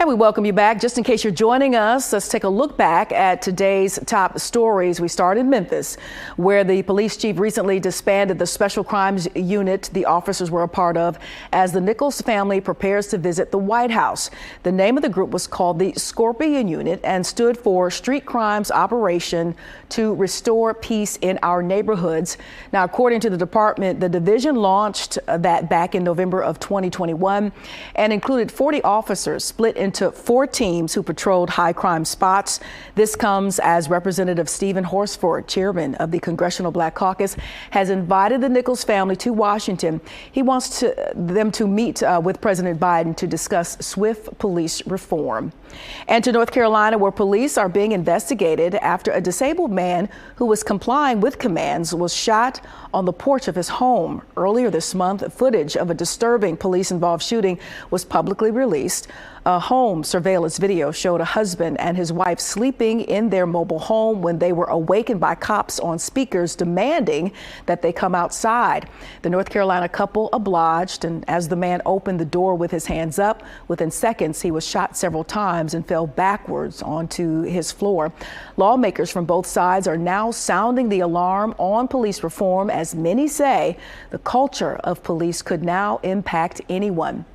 And we welcome you back. Just in case you're joining us, let's take a look back at today's top stories. We start in Memphis, where the police chief recently disbanded the special crimes unit the officers were a part of as the Nichols family prepares to visit the White House. The name of the group was called the Scorpion Unit and stood for Street Crimes Operation to Restore Peace in Our Neighborhoods. Now, according to the department, the division launched that back in November of 2021 and included 40 officers split into 4 teams who patrolled high crime spots. This comes as Representative Stephen Horsford, chairman of the Congressional Black Caucus, has invited the Nichols family to Washington. He wants them to meet with President Biden to discuss swift police reform. And to North Carolina, where police are being investigated after a disabled man who was complying with commands was shot on the porch of his home. Earlier this month, footage of a disturbing police-involved shooting was publicly released. A home surveillance video showed a husband and his wife sleeping in their mobile home when they were awakened by cops on speakers demanding that they come outside. The North Carolina couple obliged, and as the man opened the door with his hands up, within seconds he was shot several times and fell backwards onto his floor. Lawmakers from both sides are now sounding the alarm on police reform, as many say the culture of police could now impact anyone.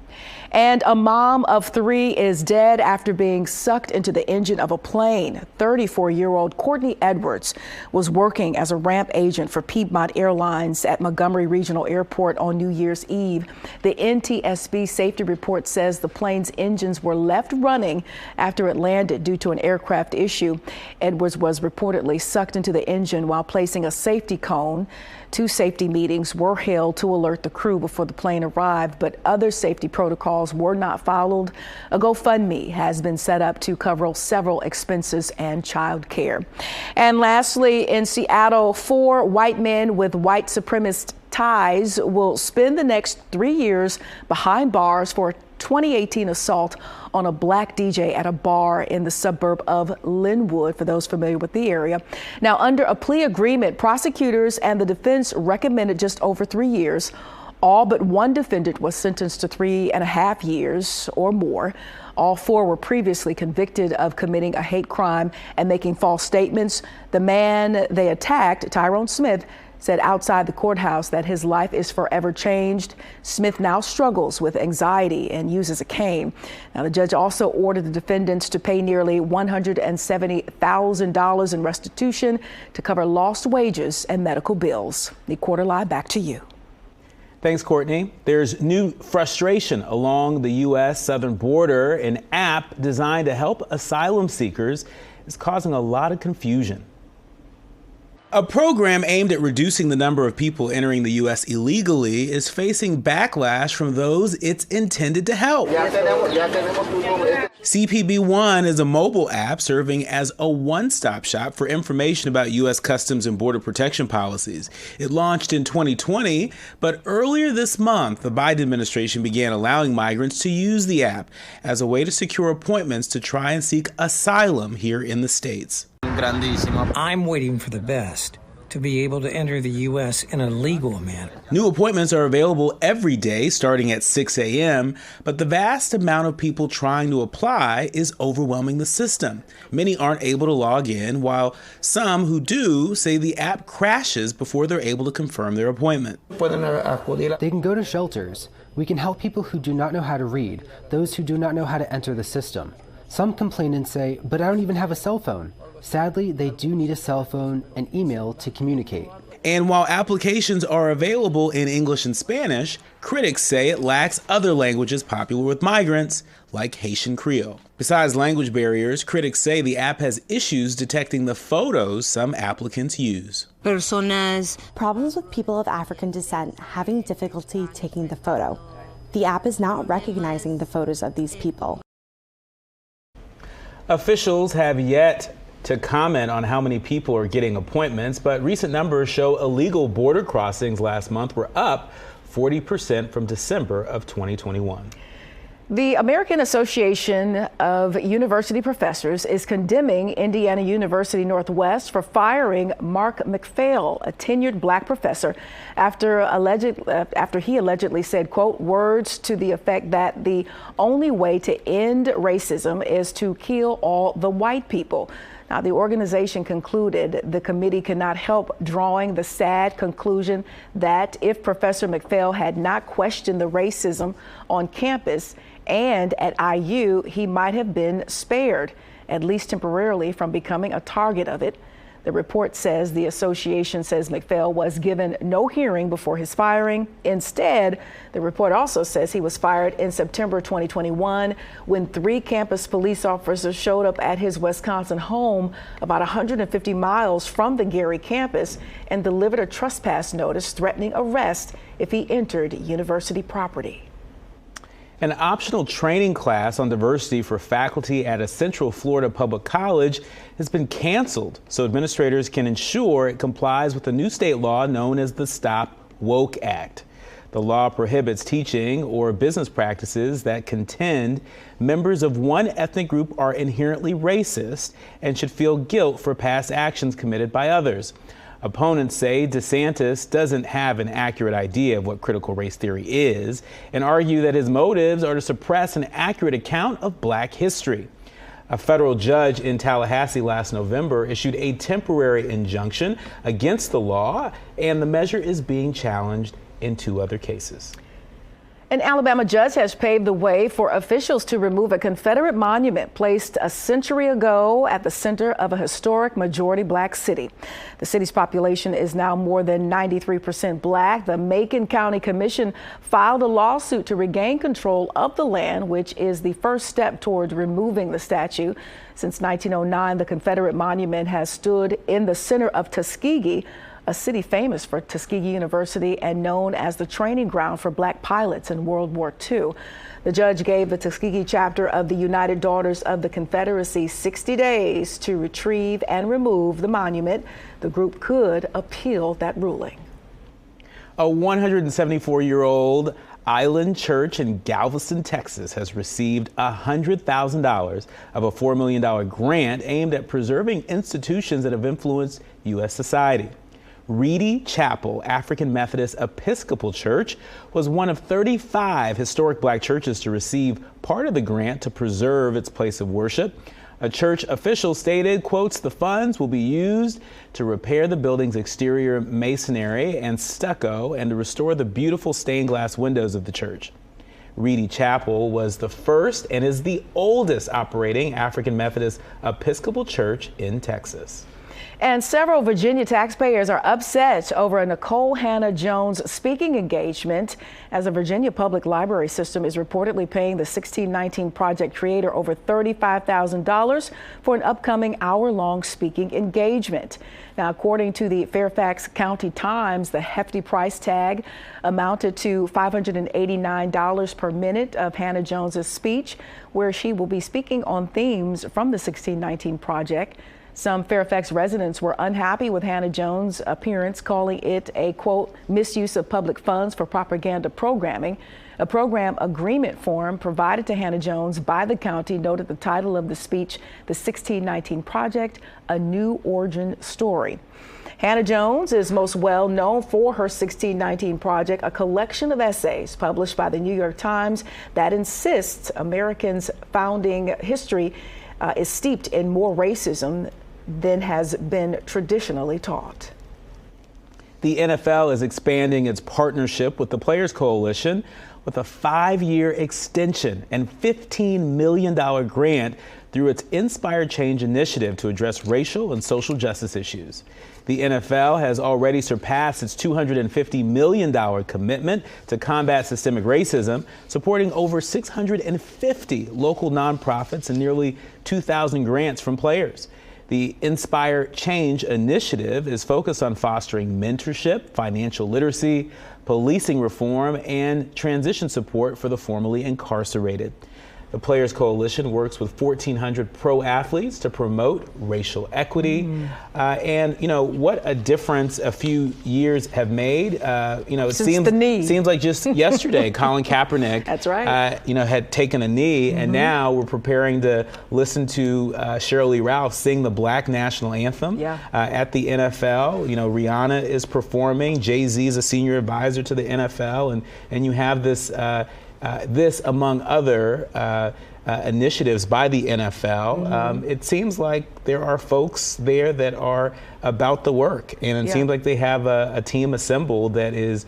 And a mom of 3 is dead after being sucked into the engine of a plane. 34-year-old Courtney Edwards was working as a ramp agent for Piedmont Airlines at Montgomery Regional Airport on New Year's Eve. The NTSB safety report says the plane's engines were left running after it landed due to an aircraft issue. Edwards was reportedly sucked into the engine while placing a safety cone. 2 safety meetings were held to alert the crew before the plane arrived, but other safety protocols were not followed. A GoFundMe has been set up to cover several expenses and child care. And lastly, in Seattle, 4 white men with white supremacist ties will spend the next 3 years behind bars for a 2018 assault on a black DJ at a bar in the suburb of Linwood, for those familiar with the area. Now, under a plea agreement, prosecutors and the defense recommended just over 3 years. All but one defendant was sentenced to 3.5 years or more. All 4 were previously convicted of committing a hate crime and making false statements. The man they attacked, Tyrone Smith, said outside the courthouse that his life is forever changed. Smith now struggles with anxiety and uses a cane. Now, the judge also ordered the defendants to pay nearly $170,000 in restitution to cover lost wages and medical bills. The Quarter Live, back to you. Thanks, Courtney. There's new frustration along the U.S. southern border. An app designed to help asylum seekers is causing a lot of confusion. A program aimed at reducing the number of people entering the U.S. illegally is facing backlash from those it's intended to help. CPB One is a mobile app serving as a one-stop shop for information about U.S. Customs and Border Protection policies. It launched in 2020, but earlier this month, the Biden administration began allowing migrants to use the app as a way to secure appointments to try and seek asylum here in the States. I'm waiting for the best, to be able to enter the U.S. in a legal manner. New appointments are available every day starting at 6 a.m., but the vast amount of people trying to apply is overwhelming the system. Many aren't able to log in, while some who do say the app crashes before they're able to confirm their appointment. They can go to shelters. We can help people who do not know how to read, those who do not know how to enter the system. Some complain and say, but I don't even have a cell phone. Sadly, they do need a cell phone and email to communicate. And while applications are available in English and Spanish, critics say it lacks other languages popular with migrants, like Haitian Creole. Besides language barriers, critics say the app has issues detecting the photos some applicants use. Problems with people of African descent having difficulty taking the photo. The app is not recognizing the photos of these people. Officials have yet to comment on how many people are getting appointments, but recent numbers show illegal border crossings last month were up 40% from December of 2021. The American Association of University Professors is condemning Indiana University Northwest for firing Mark McPhail, a tenured black professor, after he allegedly said, quote, words to the effect that the only way to end racism is to kill all the white people. Now, the organization concluded the committee cannot help drawing the sad conclusion that if Professor McPhail had not questioned the racism on campus and at IU, he might have been spared, at least temporarily, from becoming a target of it. The report says the association says McPhail was given no hearing before his firing. Instead, the report also says he was fired in September 2021 when 3 campus police officers showed up at his Wisconsin home about 150 miles from the Gary campus and delivered a trespass notice threatening arrest if he entered university property. An optional training class on diversity for faculty at a Central Florida public college has been canceled so administrators can ensure it complies with a new state law known as the Stop Woke Act. The law prohibits teaching or business practices that contend members of one ethnic group are inherently racist and should feel guilt for past actions committed by others. Opponents say DeSantis doesn't have an accurate idea of what critical race theory is and argue that his motives are to suppress an accurate account of black history. A federal judge in Tallahassee last November issued a temporary injunction against the law, and the measure is being challenged in 2 other cases. An Alabama judge has paved the way for officials to remove a Confederate monument placed a century ago at the center of a historic majority black city. The city's population is now more than 93% black. The Macon County Commission filed a lawsuit to regain control of the land, which is the first step toward removing the statue. Since 1909, the Confederate monument has stood in the center of Tuskegee, a city famous for Tuskegee University and known as the training ground for black pilots in World War II. The judge gave the Tuskegee chapter of the United Daughters of the Confederacy 60 days to retrieve and remove the monument. The group could appeal that ruling. A 174-year-old Island Church in Galveston, Texas, has received $100,000 of a $4 million grant aimed at preserving institutions that have influenced U.S. society. Reedy Chapel African Methodist Episcopal Church was one of 35 historic black churches to receive part of the grant to preserve its place of worship. A church official stated, quotes, the funds will be used to repair the building's exterior masonry and stucco and to restore the beautiful stained glass windows of the church. Reedy Chapel was the first and is the oldest operating African Methodist Episcopal church in Texas. And several Virginia taxpayers are upset over a Nicole Hannah Jones speaking engagement, as the Virginia Public Library System is reportedly paying the 1619 Project creator over $35,000 for an upcoming hour-long speaking engagement. Now, according to the Fairfax County Times, the hefty price tag amounted to $589 per minute of Hannah Jones's speech, where she will be speaking on themes from the 1619 Project. Some Fairfax residents were unhappy with Hannah Jones' appearance, calling it a, quote, misuse of public funds for propaganda programming. A program agreement form provided to Hannah Jones by the county noted the title of the speech, The 1619 Project, A New Origin Story. Hannah Jones is most well known for her 1619 Project, a collection of essays published by the New York Times that insists Americans' founding history is steeped in more racism than has been traditionally taught. The NFL is expanding its partnership with the Players Coalition with a 5-year extension and $15 million grant through its Inspire Change initiative to address racial and social justice issues. The NFL has already surpassed its $250 million commitment to combat systemic racism, supporting over 650 local nonprofits and nearly 2,000 grants from players. The Inspire Change initiative is focused on fostering mentorship, financial literacy, policing reform, and transition support for the formerly incarcerated. The Players Coalition works with 1,400 pro athletes to promote racial equity. And, you know, what a difference a few years have made. You know, it seems like just yesterday, Colin Kaepernick, that's right, you know, had taken a knee, and now we're preparing to listen to Sheryl Lee Ralph sing the Black National Anthem at the NFL. You know, Rihanna is performing. Jay-Z is a senior advisor to the NFL, and you have this. This, among other initiatives by the NFL, it seems like there are folks there that are about the work, and it seems like they have a team assembled that is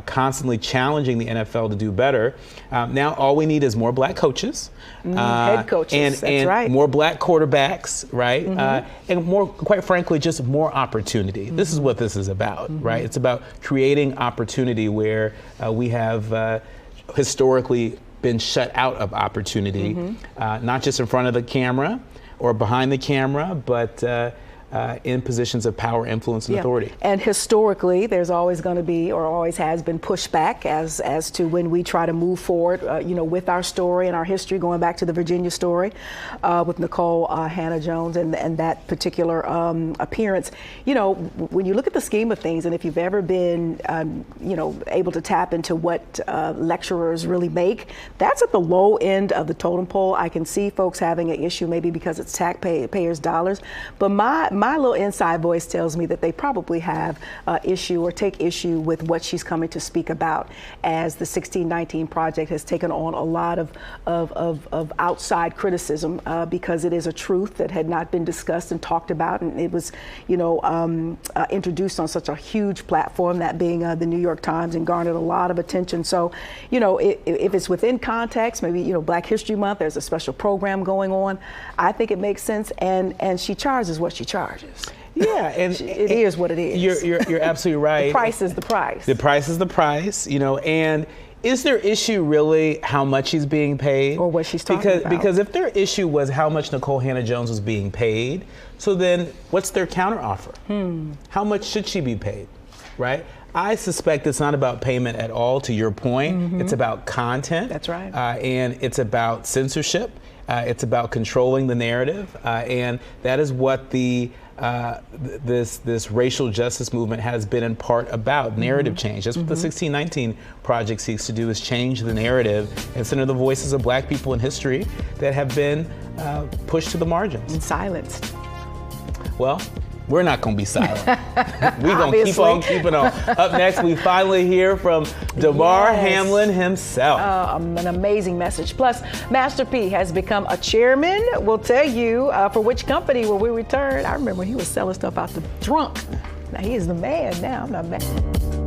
constantly challenging the NFL to do better. Now all we need is more black coaches, head coaches, and more black quarterbacks, right? And more, quite frankly, just more opportunity. This is what this is about, right? It's about creating opportunity where we have historically been shut out of opportunity, not just in front of the camera or behind the camera, but in positions of power, influence, and authority. And historically, there's always going to be, or always has been, pushback as to when we try to move forward, you know, with our story and our history, going back to the Virginia story with Nicole Hannah-Jones and that particular appearance. You know, when you look at the scheme of things, and if you've ever been, you know, able to tap into what lecturers really make, that's at the low end of the totem pole. I can see folks having an issue, maybe because it's taxpayers' dollars, but my little inside voice tells me that they probably have issue or take issue with what she's coming to speak about, as the 1619 Project has taken on a lot of outside criticism because it is a truth that had not been discussed and talked about, and it was, you know, introduced on such a huge platform, that being the New York Times, and garnered a lot of attention. So, you know, if it's within context, maybe, you know, Black History Month, there's a special program going on, I think it makes sense, and she charges what she charges. Yeah, and it is what it is. You're absolutely right. The price is the price. The price is the price, you know, and is their issue really how much she's being paid? Or what she's talking about? Because if their issue was how much Nicole Hannah-Jones was being paid, so then what's their counteroffer? How much should she be paid, right? I suspect it's not about payment at all, to your point. It's about content. That's right. And it's about censorship. It's about controlling the narrative, and that is what this racial justice movement has been in part about, narrative change. That's what the 1619 Project seeks to do, is change the narrative and center the voices of black people in history that have been pushed to the margins. And silenced. Well, we're not going to be silent. We're going to keep on keeping on. Up next, we finally hear from Damar Hamlin himself. An amazing message. Plus, Master P has become a chairman. We'll tell you for which company when we return. I remember when he was selling stuff out the trunk. Now he is the man now. I'm not mad.